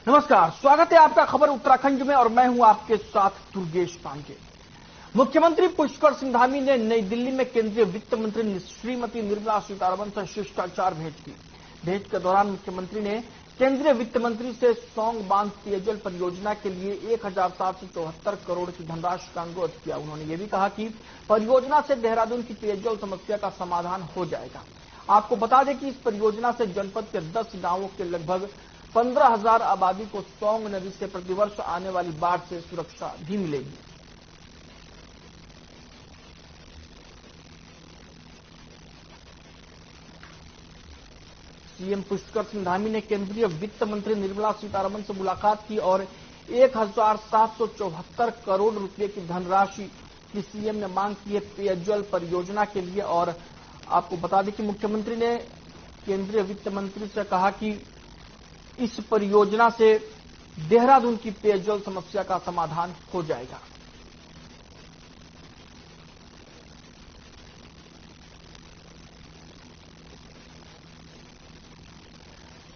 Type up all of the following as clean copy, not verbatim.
नमस्कार, स्वागत है आपका खबर उत्तराखंड में और मैं हूं आपके साथ दुर्गेश पांडे। मुख्यमंत्री पुष्कर सिंह धामी ने नई दिल्ली में केंद्रीय वित्त मंत्री श्रीमती निर्मला सीतारमण से शिष्टाचार भेंट की। भेंट के दौरान मुख्यमंत्री ने केंद्रीय वित्त मंत्री से सौंग बांध पेयजल परियोजना के लिए 1774 करोड़ की धनराशि का अनुरोध किया। उन्होंने ये भी कहा कि परियोजना से देहरादून की पेयजल समस्या का समाधान हो जाएगा। आपको बता दें कि इस परियोजना से जनपद के 10 गांवों के लगभग 15,000 आबादी को सौंग नदी से प्रतिवर्ष आने वाली बाढ़ से सुरक्षा भी मिलेगी। सीएम पुष्कर सिंह धामी ने केंद्रीय वित्त मंत्री निर्मला सीतारमण से मुलाकात की और 1774 करोड़ रुपए की धनराशि की सीएम ने मांग की है पेयजल परियोजना के लिए। और आपको बता दें कि मुख्यमंत्री ने केंद्रीय वित्त मंत्री से कहा कि इस परियोजना से देहरादून की पेयजल समस्या का समाधान हो जाएगा।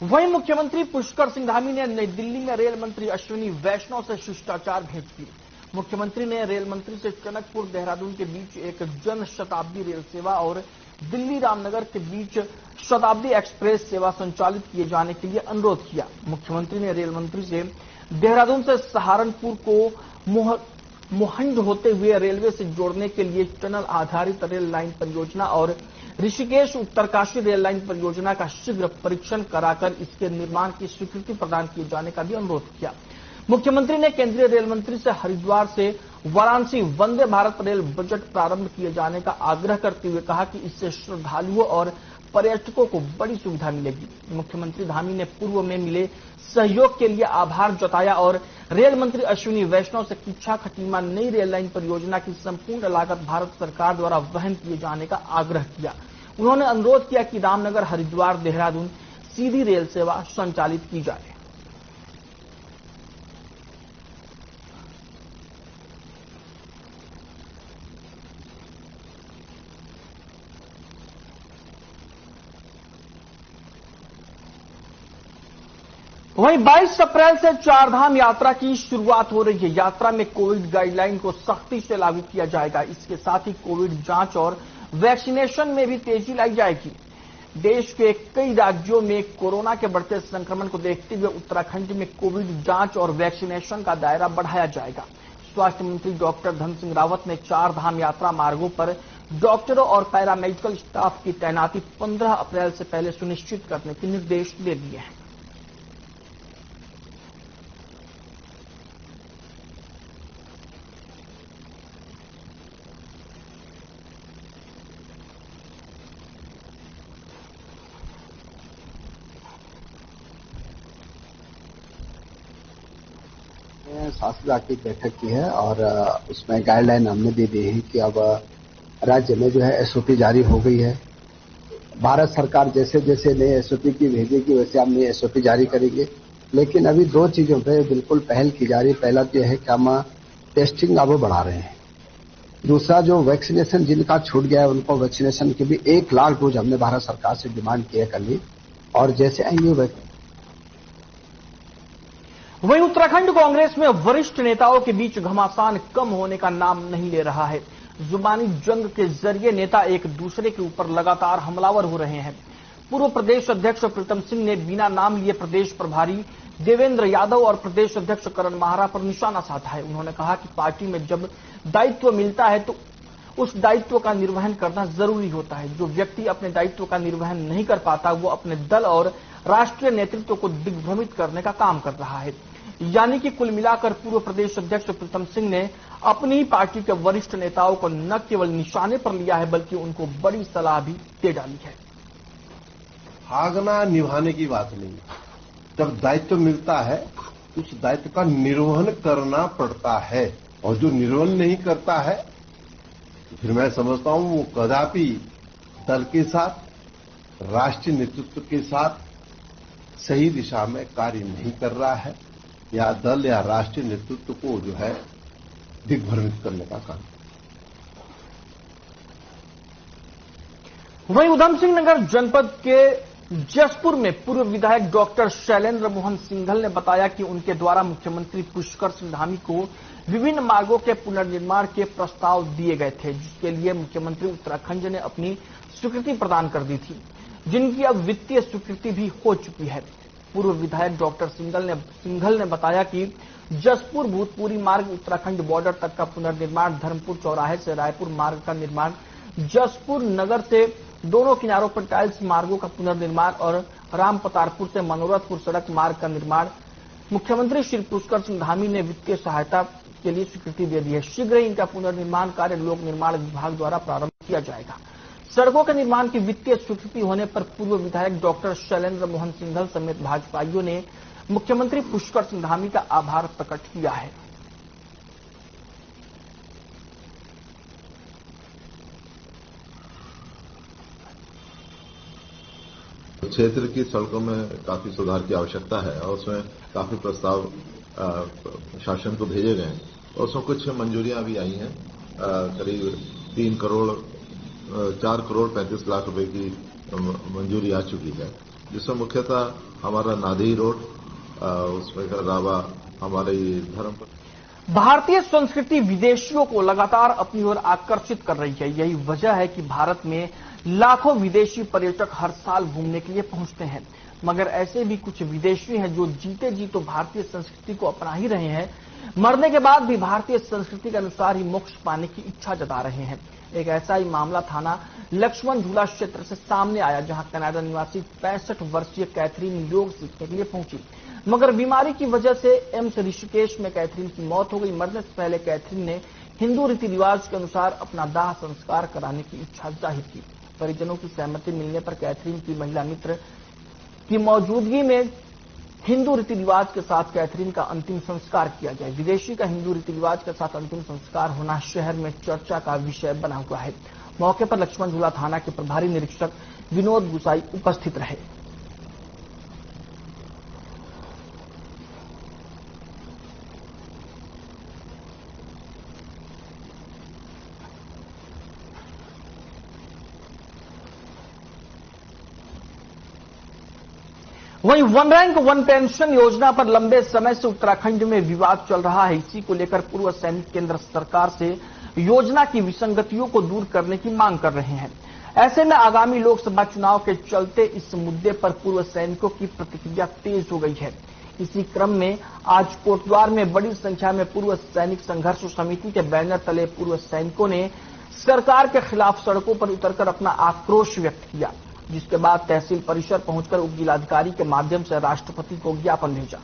वहीं मुख्यमंत्री पुष्कर सिंह धामी ने नई दिल्ली में रेल मंत्री अश्विनी वैष्णव से शिष्टाचार भेंट की। मुख्यमंत्री ने रेल मंत्री से टनकपुर देहरादून के बीच एक जन शताब्दी रेल सेवा और दिल्ली रामनगर के बीच शताब्दी एक्सप्रेस सेवा संचालित किए जाने के लिए अनुरोध किया। मुख्यमंत्री ने रेल मंत्री से देहरादून से सहारनपुर को मोहंड होते हुए रेलवे से जोड़ने के लिए टनल आधारित रेल लाइन परियोजना और ऋषिकेश उत्तरकाशी रेल लाइन परियोजना का शीघ्र परीक्षण कराकर इसके निर्माण की स्वीकृति प्रदान किए जाने का भी अनुरोध किया। मुख्यमंत्री ने केंद्रीय रेल मंत्री से हरिद्वार से वाराणसी वंदे भारत रेल बजट प्रारंभ किए जाने का आग्रह करते हुए कहा कि इससे श्रद्धालुओं और पर्यटकों को बड़ी सुविधा मिलेगी। मुख्यमंत्री धामी ने पूर्व में मिले सहयोग के लिए आभार जताया और रेल मंत्री अश्विनी वैष्णव से किच्छा खटीमा नई रेल लाइन परियोजना की संपूर्ण लागत भारत सरकार द्वारा वहन किए जाने का आग्रह किया। उन्होंने अनुरोध किया कि रामनगर हरिद्वार देहरादून सीधी रेल सेवा संचालित की जाए। वहीं 22 अप्रैल से चारधाम यात्रा की शुरुआत हो रही है। यात्रा में कोविड गाइडलाइन को सख्ती से लागू किया जाएगा। इसके साथ ही कोविड जांच और वैक्सीनेशन में भी तेजी लाई जाएगी। देश के कई राज्यों में कोरोना के बढ़ते संक्रमण को देखते हुए उत्तराखंड में कोविड जांच और वैक्सीनेशन का दायरा बढ़ाया जाएगा। स्वास्थ्य मंत्री डॉक्टर धन सिंह रावत ने चारधाम यात्रा मार्गों पर डॉक्टरों और पैरामेडिकल स्टाफ की तैनाती 15 अप्रैल से पहले सुनिश्चित करने के निर्देश दे दिए हैं। शासन विभाग की बैठक की है और उसमें गाइडलाइन हमने दे दी है कि अब राज्य में जो है एसओपी जारी हो गई है। भारत सरकार जैसे जैसे नए एसओपी की भेजेगी वैसे हम नई एसओपी जारी करेंगे। लेकिन अभी 2 चीजों पे बिल्कुल पहल की जा रही है। पहला तो यह है कि हम टेस्टिंग अब बढ़ा रहे हैं। दूसरा जो वैक्सीनेशन जिनका छूट गया है उनको वैक्सीनेशन की भी 1 लाख डोज हमने भारत सरकार से डिमांड की है कल ही, और जैसे आएंगे। वहीं उत्तराखंड कांग्रेस में वरिष्ठ नेताओं के बीच घमासान कम होने का नाम नहीं ले रहा है। जुबानी जंग के जरिए नेता एक दूसरे के ऊपर लगातार हमलावर हो रहे हैं। पूर्व प्रदेश अध्यक्ष प्रीतम सिंह ने बिना नाम लिए प्रदेश प्रभारी देवेंद्र यादव और प्रदेश अध्यक्ष करण माहरा पर निशाना साधा है। उन्होंने कहा कि पार्टी में जब दायित्व मिलता है तो उस दायित्व का निर्वहन करना जरूरी होता है। जो व्यक्ति अपने दायित्व का निर्वहन नहीं कर पाता वो अपने दल और राष्ट्रीय नेतृत्व को दिग्भ्रमित करने का काम कर रहा है। यानी कि कुल मिलाकर पूर्व प्रदेश अध्यक्ष प्रीतम सिंह ने अपनी पार्टी के वरिष्ठ नेताओं को न केवल निशाने पर लिया है बल्कि उनको बड़ी सलाह भी दे डाली है। भागना निभाने की बात नहीं, जब दायित्व मिलता है उस दायित्व का निर्वहन करना पड़ता है, और जो निर्वहन नहीं करता है फिर मैं समझता हूं वो कदापि दल के साथ राष्ट्रीय नेतृत्व के साथ सही दिशा में कार्य नहीं कर रहा है, या दल या राष्ट्रीय नेतृत्व को जो है दिग्भ्रमित करने का काम। वहीं उधम सिंह नगर जनपद के जसपुर में पूर्व विधायक डॉक्टर शैलेंद्र मोहन सिंघल ने बताया कि उनके द्वारा मुख्यमंत्री पुष्कर सिंह धामी को विभिन्न मार्गों के पुनर्निर्माण के प्रस्ताव दिए गए थे, जिसके लिए मुख्यमंत्री उत्तराखंड ने अपनी स्वीकृति प्रदान कर दी थी, जिनकी अब वित्तीय स्वीकृति भी हो चुकी है। पूर्व विधायक डॉक्टर सिंघल ने बताया कि जसपुर भूतपुरी मार्ग, उत्तराखंड बॉर्डर तक का पुनर्निर्माण, धर्मपुर चौराहे से रायपुर मार्ग का निर्माण, जसपुर नगर से दोनों किनारों पर टाइल्स मार्गों का पुनर्निर्माण और रामपतारपुर से मनोरथपुर सड़क मार्ग का निर्माण मुख्यमंत्री श्री पुष्कर सिंह धामी ने वित्तीय सहायता के लिए स्वीकृति दे दी है। शीघ्र ही इनका पुनर्निर्माण कार्य लोक निर्माण विभाग द्वारा प्रारंभ किया जाएगा। सड़कों के निर्माण की वित्तीय स्वीकृति होने पर पूर्व विधायक डॉक्टर शैलेंद्र मोहन सिंघल समेत भाजपाइयों ने मुख्यमंत्री पुष्कर सिंह धामी का आभार प्रकट किया है। क्षेत्र की सड़कों में काफी सुधार की आवश्यकता है और उसमें काफी प्रस्ताव शासन को भेजे गए हैं और उसमें कुछ मंजूरियां भी आई हैं। करीब 4 करोड़ 35 लाख रुपए की मंजूरी आ चुकी है, जिसमें मुख्यतः हमारा नादेही रोड, उसमें के अलावा हमारे धर्मपुर। भारतीय संस्कृति विदेशियों को लगातार अपनी ओर आकर्षित कर रही है। यही वजह है कि भारत में लाखों विदेशी पर्यटक हर साल घूमने के लिए पहुंचते हैं, मगर ऐसे भी कुछ विदेशी हैं जो जीते जी तो भारतीय संस्कृति को अपना ही रहे हैं, मरने के बाद भी भारतीय संस्कृति के अनुसार ही मोक्ष पाने की इच्छा जता रहे हैं। एक ऐसा ही मामला थाना लक्ष्मण झूला क्षेत्र से सामने आया, जहां कनाडा निवासी 65 वर्षीय कैथरीन योग सीखने के लिए पहुंची, मगर बीमारी की वजह से एम्स ऋषिकेश में कैथरीन की मौत हो गई। मरने से पहले कैथरीन ने हिंदू रीति रिवाज के अनुसार अपना दाह संस्कार कराने की इच्छा जाहिर की। परिजनों की सहमति मिलने पर कैथरीन की महिला मित्र की मौजूदगी में हिंदू रीति रिवाज के साथ कैथरीन का अंतिम संस्कार किया गया। विदेशी का हिंदू रीति रिवाज के साथ अंतिम संस्कार होना शहर में चर्चा का विषय बना हुआ है। मौके पर लक्ष्मण झूला थाना के प्रभारी निरीक्षक विनोद गुसाई उपस्थित रहे। वहीं वन रैंक वन पेंशन योजना पर लंबे समय से उत्तराखंड में विवाद चल रहा है। इसी को लेकर पूर्व सैनिक केंद्र सरकार से योजना की विसंगतियों को दूर करने की मांग कर रहे हैं। ऐसे में आगामी लोकसभा चुनाव के चलते इस मुद्दे पर पूर्व सैनिकों की प्रतिक्रिया तेज हो गई है। इसी क्रम में आज कोटद्वार में बड़ी संख्या में पूर्व सैनिक संघर्ष समिति के बैनर तले पूर्व सैनिकों ने सरकार के खिलाफ सड़कों पर उतरकर अपना आक्रोश व्यक्त किया, जिसके बाद तहसील परिसर पहुंचकर उप जिलाधिकारी के माध्यम से राष्ट्रपति को ज्ञापन भेजा।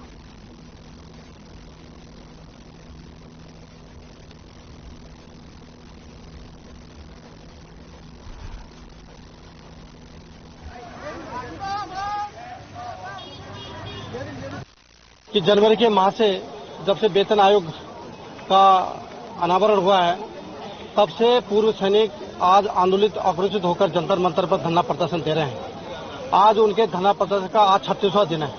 कि जनवरी के माह से जब से वेतन आयोग का अनावरण हुआ है, तब से पूर्व सैनिक आज आंदोलित आक्रोशित होकर जंतर मंतर पर धरना प्रदर्शन दे रहे हैं। आज उनके धरना प्रदर्शन का आज 36वां दिन है।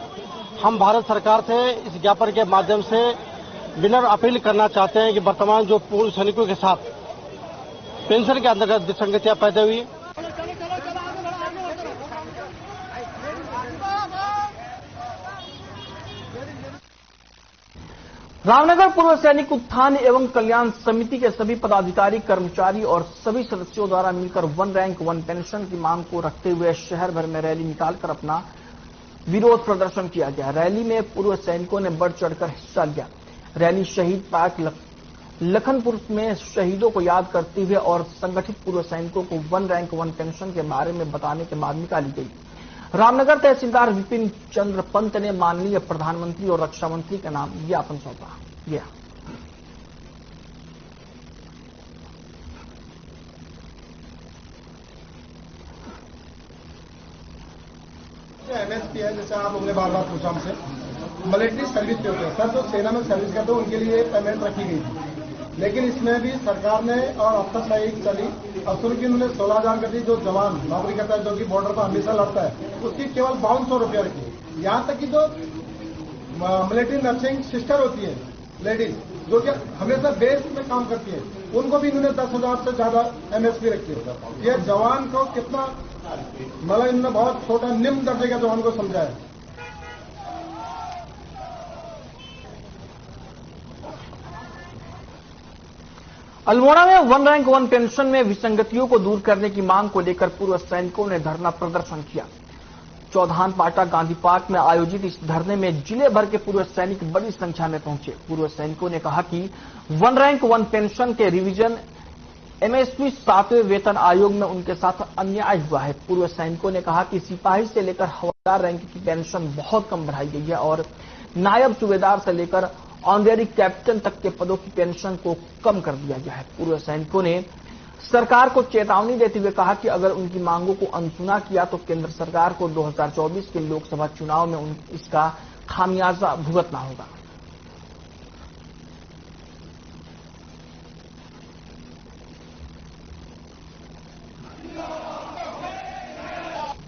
हम भारत सरकार से इस ज्ञापन के माध्यम से विनम्र अपील करना चाहते हैं कि वर्तमान जो पूर्व सैनिकों के साथ पेंशन के अंतर्गत विसंगतियां पैदा हुई, रामनगर पूर्व सैनिक उत्थान एवं कल्याण समिति के सभी पदाधिकारी, कर्मचारी और सभी सदस्यों द्वारा मिलकर वन रैंक वन पेंशन की मांग को रखते हुए शहर भर में रैली निकालकर अपना विरोध प्रदर्शन किया गया। रैली में पूर्व सैनिकों ने बढ़ चढ़कर हिस्सा लिया। रैली शहीद पार्क लखनपुर में शहीदों को याद करते हुए और संगठित पूर्व सैनिकों को वन रैंक वन पेंशन के बारे में बताने के बाद निकाली गई। रामनगर तहसीलदार विपिन चंद्र पंत ने माननीय प्रधानमंत्री और रक्षा मंत्री के नाम ज्ञापन सौंपा गया। एमएसपी है, जैसे आप लोगों ने बार बार पूछा हमसे, मिलिट्री सर्विस पे होते हैं सर, जो सेना में सर्विस करते हैं उनके लिए पेमेंट रखी गई थी, लेकिन इसमें भी सरकार ने और अफसरशाही चली और शुरू की उन्होंने 16,000 कर दी। जो जवान नौकरी करता है, जो कि बॉर्डर पर हमेशा लड़ता है, उसकी केवल 5200 रुपया रखी। यहाँ तक कि जो मिलिट्री नर्सिंग सिस्टर होती है लेडीज, जो कि हमेशा बेस में काम करती है, उनको भी इन्होंने 10,000 से ज्यादा एमएसपी रखी है। ये जवान को कितना मतलब इन्होंने बहुत छोटा निम्न दर्जे के जवान को समझाया। अल्मोड़ा में 1 रैंक 1 पेंशन में विसंगतियों को दूर करने की मांग को लेकर पूर्व सैनिकों ने धरना प्रदर्शन किया। चौधान पाटा गांधी पार्क में आयोजित इस धरने में जिले भर के पूर्व सैनिक बड़ी संख्या में पहुंचे। पूर्व सैनिकों ने कहा कि 1 रैंक 1 पेंशन के रिवीजन एमएसपी 7वें वेतन आयोग में उनके साथ अन्याय हुआ है। पूर्व सैनिकों ने कहा कि सिपाही से लेकर हवलदार रैंक की पेंशन बहुत कम बढ़ाई गई है और नायब सूबेदार से लेकर ऑनरेरी कैप्टन तक के पदों की पेंशन को कम कर दिया गया है। पूर्व सैनिकों ने सरकार को चेतावनी देते हुए कहा कि अगर उनकी मांगों को अनसुना किया तो केंद्र सरकार को 2024 के लोकसभा चुनाव में इसका खामियाजा भुगतना होगा।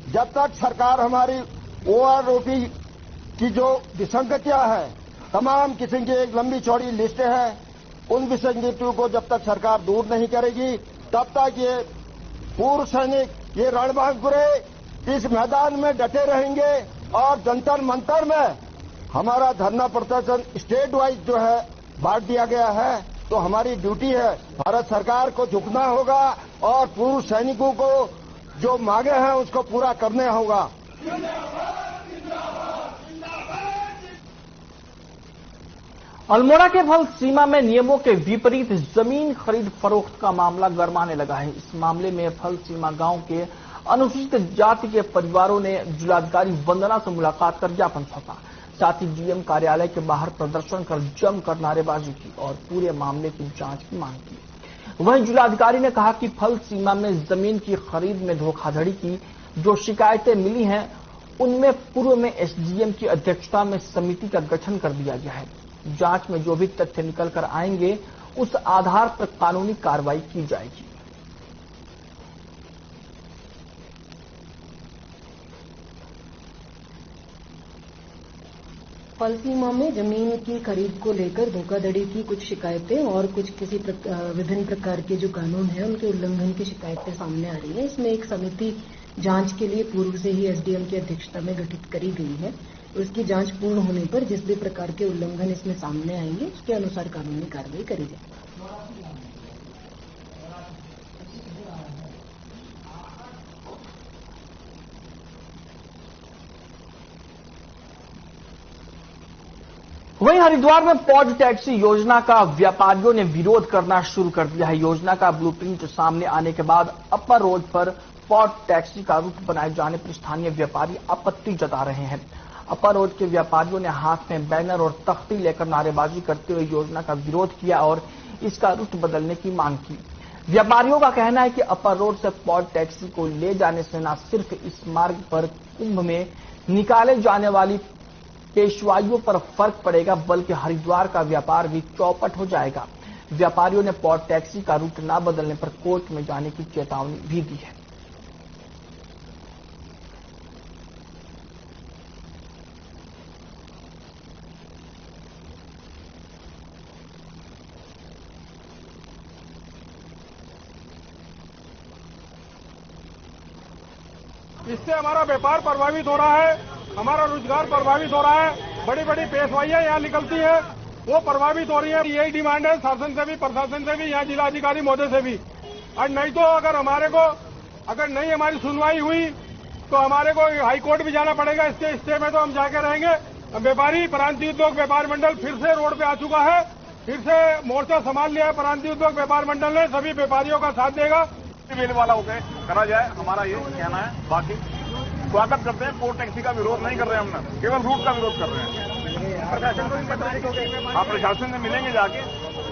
जब तक सरकार हमारी ओआरओपी की जो विसंगतियां हैं, तमाम किस्म की एक लंबी चौड़ी लिस्ट है, उन विसंगतियों को जब तक सरकार दूर नहीं करेगी तब तक ये पूर्व सैनिक ये रणबांकुरे इस मैदान में डटे रहेंगे और जंतर मंतर में हमारा धरना प्रदर्शन स्टेट वाइज जो है बांट दिया गया है। तो हमारी ड्यूटी है, भारत सरकार को झुकना होगा और पूर्व सैनिकों को जो मांगे हैं उसको पूरा करना होगा। अल्मोड़ा के फल सीमा में नियमों के विपरीत जमीन खरीद फरोख्त का मामला गरमाने लगा है। इस मामले में फल सीमा गांव के अनुसूचित जाति के परिवारों ने जिलाधिकारी वंदना से मुलाकात कर ज्ञापन सौंपा। साथ ही डीएम कार्यालय के बाहर प्रदर्शन कर जमकर नारेबाजी की और पूरे मामले की जांच की मांग की। वहीं जिलाधिकारी ने कहा कि फल सीमा में जमीन की खरीद में धोखाधड़ी की जो शिकायतें मिली हैं उनमें पूर्व में एसडीएम की अध्यक्षता में समिति का गठन कर दिया गया है। जांच में जो भी तथ्य निकल कर आएंगे उस आधार पर कानूनी कार्रवाई की जाएगी। फल सीमा में जमीन की खरीद को लेकर धोखाधड़ी की कुछ शिकायतें और कुछ विभिन्न प्रकार के जो कानून है उनके उल्लंघन की शिकायतें सामने आ रही है। इसमें एक समिति जांच के लिए पूर्व से ही एसडीएम की अध्यक्षता में गठित करी गई है। उसकी जांच पूर्ण होने पर जिस भी प्रकार के उल्लंघन इसमें सामने आएंगे उसके अनुसार कानूनी कार्रवाई करी जाएगी। वहीं हरिद्वार में पॉज टैक्सी योजना का व्यापारियों ने विरोध करना शुरू कर दिया है। योजना का ब्लूप्रिंट सामने आने के बाद अपर रोड पर पॉज टैक्सी का रूट बनाए जाने पर स्थानीय व्यापारी आपत्ति जता रहे हैं। अपर रोड के व्यापारियों ने हाथ में बैनर और तख्ती लेकर नारेबाजी करते हुए योजना का विरोध किया और इसका रूट बदलने की मांग की। व्यापारियों का कहना है कि अपर रोड से पॉज टैक्सी को ले जाने से न सिर्फ इस मार्ग पर कुंभ में निकाले जाने वाली पेशवाइयों पर फर्क पड़ेगा बल्कि हरिद्वार का व्यापार भी चौपट हो जाएगा। व्यापारियों ने पॉज टैक्सी का रूट न बदलने पर कोर्ट में जाने की चेतावनी भी दी है। इससे हमारा व्यापार प्रभावित हो रहा है, हमारा रोजगार प्रभावित हो रहा है। बड़ी बड़ी पेशवाइयां यहाँ निकलती है वो प्रभावित हो रही है। यही डिमांड है शासन से भी, प्रशासन से भी, यहाँ जिलाधिकारी महोदय से भी। और नहीं तो अगर नहीं हमारी सुनवाई हुई तो हमारे को हाई कोर्ट भी जाना पड़ेगा। इसके स्टे में तो हम जाके रहेंगे। व्यापारी प्रांतीय उद्योग व्यापार मंडल फिर से रोड पे आ चुका है, फिर से मोर्चा संभाल लिया है प्रांतीय उद्योग व्यापार मंडल ने। सभी व्यापारियों का साथ देगा। मेल वाला होकर करा जाए, हमारा ये कहना है। बाकी स्वागत करते हैं, पोर्ट टैक्सी का विरोध नहीं कर रहे हैं, हमने केवल रूट का विरोध कर रहे हैं। प्रशासन से मिलेंगे, जाके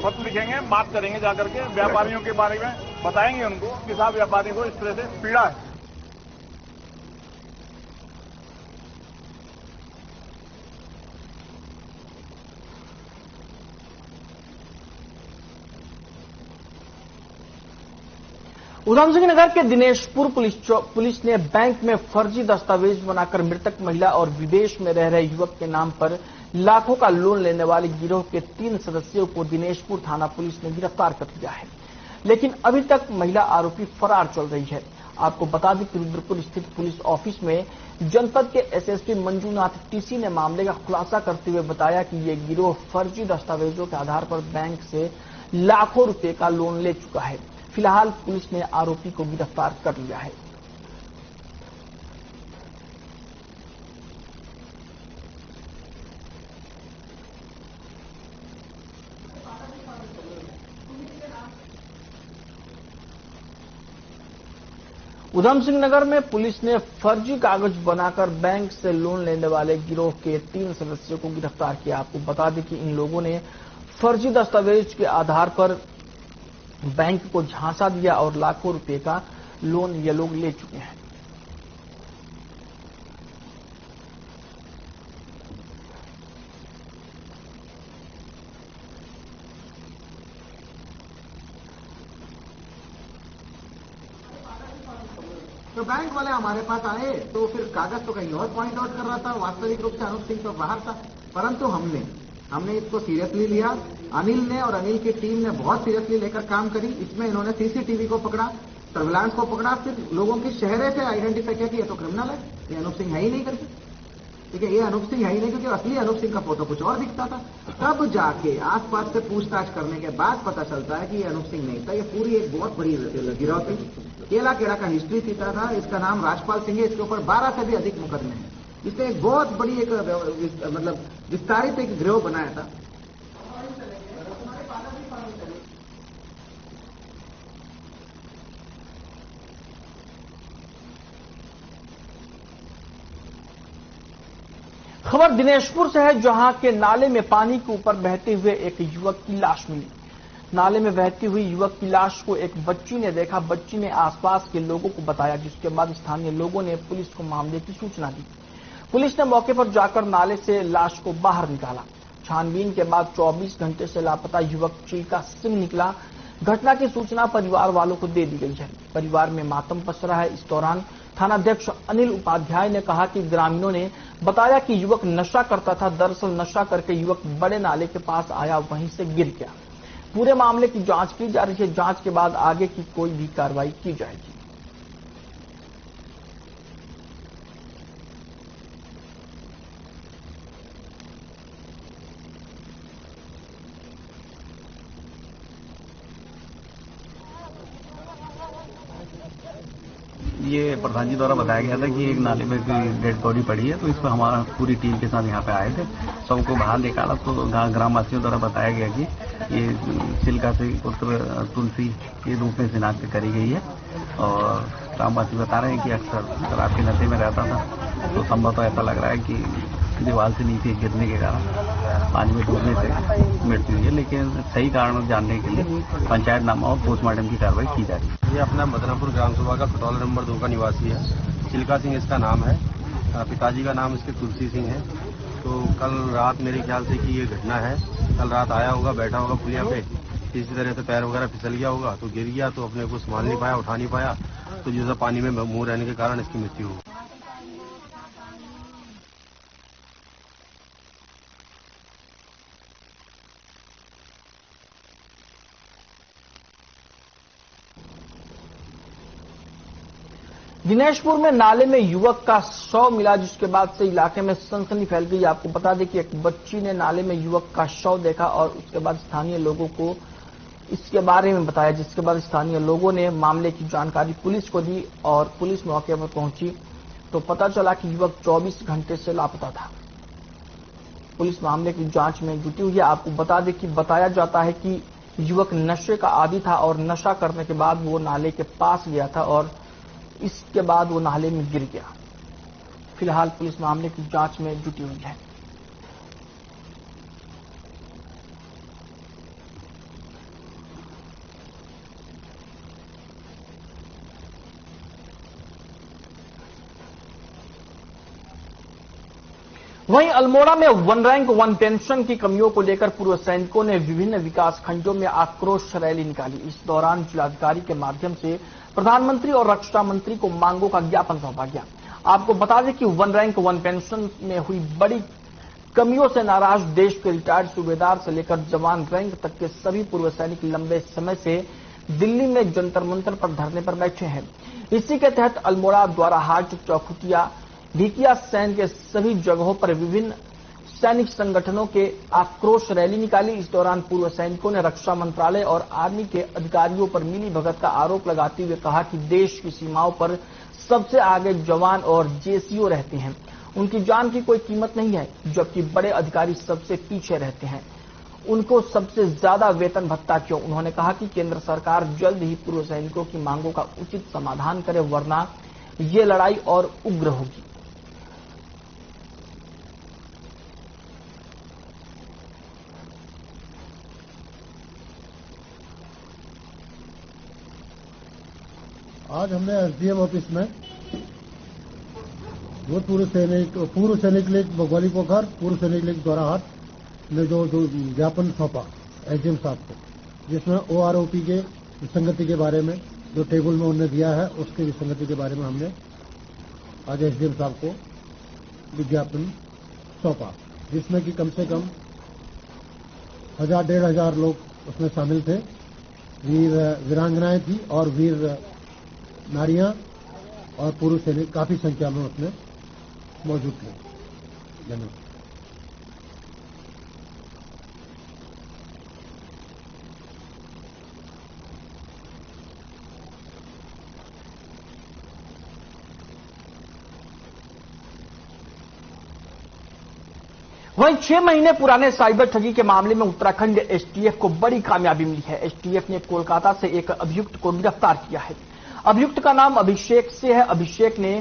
पत्र लिखेंगे, बात करेंगे जाकर के, व्यापारियों के बारे में बताएंगे उनको कि साहब व्यापारी को इस तरह से पीड़ा है। उधमसिंह नगर के दिनेशपुर पुलिस ने बैंक में फर्जी दस्तावेज बनाकर मृतक महिला और विदेश में रह रहे युवक के नाम पर लाखों का लोन लेने वाले गिरोह के 3 सदस्यों को दिनेशपुर थाना पुलिस ने गिरफ्तार कर लिया है। लेकिन अभी तक महिला आरोपी फरार चल रही है। आपको बता दें कि रुद्रपुर स्थित पुलिस ऑफिस में जनपद के एसएसपी मंजूनाथ टीसी ने मामले का खुलासा करते हुए बताया कि ये गिरोह फर्जी दस्तावेजों के आधार पर बैंक से लाखों रुपए का लोन ले चुका है। फिलहाल पुलिस ने आरोपी को गिरफ्तार कर लिया है। उधम सिंह नगर में पुलिस ने फर्जी कागज बनाकर बैंक से लोन लेने वाले गिरोह के 3 सदस्यों को गिरफ्तार किया। आपको बता दें कि इन लोगों ने फर्जी दस्तावेज के आधार पर बैंक को झांसा दिया और लाखों रुपए का लोन ये लोग ले चुके हैं। तो बैंक वाले हमारे पास आए तो फिर कागज तो कहीं और पॉइंट आउट कर रहा था, वास्तविक रूप से अनूप सिंह तो बाहर था, परंतु हमने इसको सीरियसली लिया। अनिल ने और अनिल की टीम ने बहुत सीरियसली लेकर काम करी। इसमें इन्होंने सीसीटीवी को पकड़ा, सर्विलांस को पकड़ा, फिर लोगों की चेहरे से आइडेंटिफाई किया कि ये तो क्रिमिनल है, ये अनूप सिंह है ही नहीं करके, ठीक है, ये अनूप सिंह है ही नहीं, क्योंकि असली अनूप सिंह का फोटो कुछ और दिखता था। तब जाके आसपास से पूछताछ करने के बाद पता चलता है कि ये अनूप सिंह नहीं था, ये पूरी एक बहुत बड़ी गिरोह थी। केला केड़ा का हिस्ट्री सीता था। इसका नाम राजपाल सिंह है। इसके ऊपर 12 से भी अधिक मुकदमे हैं। इसने एक बहुत बड़ी एक मतलब विस्तारित एक गिरोह बनाया था। खबर दिनेशपुर से है, जहां के नाले में पानी के ऊपर बहते हुए एक युवक की लाश मिली। नाले में बहती हुई युवक की लाश को एक बच्ची ने देखा। बच्ची ने आसपास के लोगों को बताया, जिसके बाद स्थानीय लोगों ने पुलिस को मामले की सूचना दी। पुलिस ने मौके पर जाकर नाले से लाश को बाहर निकाला। छानबीन के बाद 24 घंटे से लापता युवक चिल्का सिंह निकला। घटना की सूचना परिवार वालों को दे दी गई है। परिवार में मातम पस रहा है। इस दौरान थानाध्यक्ष अनिल उपाध्याय ने कहा कि ग्रामीणों ने बताया कि युवक नशा करता था। दरअसल नशा करके युवक बड़े नाले के पास आया, वहीं से गिर गया। पूरे मामले की जांच की जा रही है। जांच के बाद आगे की कोई भी कार्रवाई की जाएगी। ये प्रधान जी द्वारा बताया गया था कि एक नाले में डेड बॉडी पड़ी है, तो इस पर हमारा पूरी टीम के साथ यहाँ पे आए थे। सबको बाहर निकाला तो ग्रामवासियों द्वारा बताया गया कि ये चिल्का से पुत्र तुलसी के रूप में शिनाख्त करी गई है। और ग्रामवासी बता रहे हैं कि अक्सर शराब के नशे में रहता था, तो संभवतः ऐसा लग रहा है कि दीवार से नीचे गिरने के कारण पानी में डूबने से मृत्यु हुई है। लेकिन सही कारण जानने के लिए पंचायतनामा और पोस्टमार्टम की कार्रवाई की जा रही है। ये अपना बदनापुर ग्राम सभा का खटौल नंबर 2 का निवासी है। चिल्का सिंह इसका नाम है। पिताजी का नाम इसके तुलसी सिंह है। तो कल रात मेरे ख्याल से कि ये घटना है। कल रात आया होगा, बैठा होगा पुलिया पे, किसी तरह से पैर वगैरह फिसल गया होगा, तो गिर गया, तो अपने को संभाल नहीं पाया, उठा नहीं पाया, तो जैसा पानी में मुंह रहने के कारण इसकी मृत्यु हुई। दिनेशपुर में नाले में युवक का शव मिला, जिसके बाद से इलाके में सनसनी फैल गई। आपको बता दें कि एक बच्ची ने नाले में युवक का शव देखा और उसके बाद स्थानीय लोगों को इसके बारे में बताया, जिसके बाद स्थानीय लोगों ने मामले की जानकारी पुलिस को दी और पुलिस मौके पर पहुंची तो पता चला कि युवक 24 घंटे से लापता था। पुलिस मामले की जांच में जुटी हुई है। आपको बता दें कि बताया जाता है कि युवक नशे का आदी था और नशा करने के बाद वो नाले के पास गया था और इसके बाद वो नाले में गिर गया। फिलहाल पुलिस मामले की जांच में जुटी हुई है। वहीं अल्मोड़ा में 1 रैंक 1 पेंशन की कमियों को लेकर पूर्व सैनिकों ने विभिन्न विकास खंडों में आक्रोश रैली निकाली। इस दौरान जिलाधिकारी के माध्यम से प्रधानमंत्री और रक्षा मंत्री को मांगों का ज्ञापन सौंपा गया। आपको बता दें कि 1 रैंक 1 पेंशन में हुई बड़ी कमियों से नाराज देश के रिटायर्ड सूबेदार से लेकर जवान रैंक तक के सभी पूर्व सैनिक लंबे समय से दिल्ली में जंतर मंतर पर धरने पर बैठे हैं। इसी के तहत अल्मोड़ा, द्वाराहाट, चौखुटिया, ढिकिया सैन के सभी जगहों पर विभिन्न सैनिक संगठनों के आक्रोश रैली निकाली। इस दौरान पूर्व सैनिकों ने रक्षा मंत्रालय और आर्मी के अधिकारियों पर मिली भगत का आरोप लगाते हुए कहा कि देश की सीमाओं पर सबसे आगे जवान और जेसीओ रहते हैं, उनकी जान की कोई कीमत नहीं है, जबकि बड़े अधिकारी सबसे पीछे रहते हैं, उनको सबसे ज्यादा वेतन भत्ता क्यों। उन्होंने कहा कि केंद्र सरकार जल्द ही पूर्व सैनिकों की मांगों का उचित समाधान करे, वरना ये लड़ाई और उग्र होगी। आज हमने एसडीएम ऑफिस में पूर्व सैनिक लीग बघवाली पोखर, पूर्व सैनिक लीग द्वाराहाट ने जो ज्ञापन सौंपा एसडीएम साहब को, जिसमें ओआरओपी के विसंगति के बारे में जो टेबल में उन्होंने दिया है उसके विसंगति के बारे में हमने आज एसडीएम साहब को विज्ञापन सौंपा, जिसमें कि कम से कम 1000-1500 लोग उसमें शामिल थे। वीरांगनाएं थी और वीर नारियां और पुरुष सैनिक काफी संख्या में उसमें मौजूद थे। धन्यवाद। वहीं 6 महीने पुराने साइबर ठगी के मामले में उत्तराखंड एसटीएफ को बड़ी कामयाबी मिली है। एसटीएफ ने कोलकाता से एक अभियुक्त को गिरफ्तार किया है। अभियुक्त का नाम अभिषेक से है। अभिषेक ने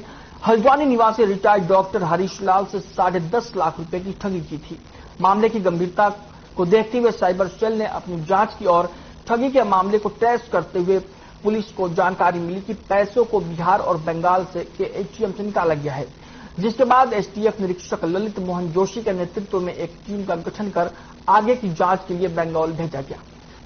हल्द्वानी निवासी रिटायर्ड डॉक्टर हरीश लाल से 10.5 लाख रुपए की ठगी की थी। मामले की गंभीरता को देखते हुए साइबर सेल ने अपनी जांच की और ठगी के मामले को ट्रेस करते हुए पुलिस को जानकारी मिली कि पैसों को बिहार और बंगाल के एटीएम से निकाला गया है, जिसके बाद एसटीएफ निरीक्षक ललित मोहन जोशी के नेतृत्व में एक टीम का गठन कर आगे की जांच के लिए बंगाल भेजा गया।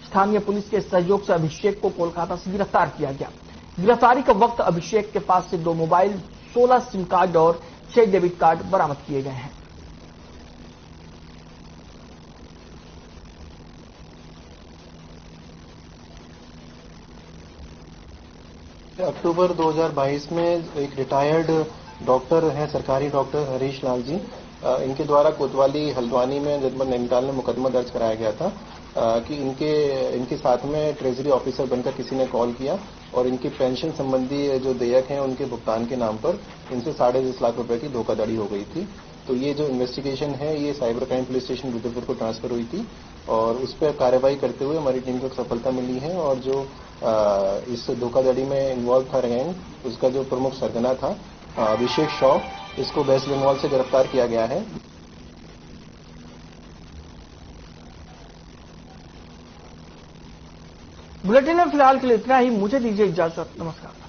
स्थानीय पुलिस के सहयोग से अभिषेक को कोलकाता से गिरफ्तार किया गया। गिरफ्तारी के वक्त अभिषेक के पास से 2 मोबाइल, 16 सिम कार्ड और 6 डेबिट कार्ड बरामद किए गए हैं। अक्टूबर 2022 में एक रिटायर्ड डॉक्टर हैं, सरकारी डॉक्टर हरीश लाल जी, इनके द्वारा कोतवाली हल्द्वानी में जनपद नैनीताल में मुकदमा दर्ज कराया गया था कि इनके साथ में ट्रेजरी ऑफिसर बनकर किसी ने कॉल किया और इनकी पेंशन संबंधी जो देयक हैं उनके भुगतान के नाम पर इनसे 10.5 लाख रुपए की धोखाधड़ी हो गई थी। तो ये जो इन्वेस्टिगेशन है ये cyber crime police station Rudrapur को ट्रांसफर हुई थी और उस पर कार्रवाई करते हुए हमारी टीम को सफलता मिली है और जो इस धोखाधड़ी में इन्वॉल्व था गैंग, उसका जो प्रमुख सरगना था अभिषेक शॉ, इसको वेस्ट बंगाल से गिरफ्तार किया गया है। बुलेटिन में फिलहाल के लिए इतना ही। मुझे दीजिए इजाजत। नमस्कार।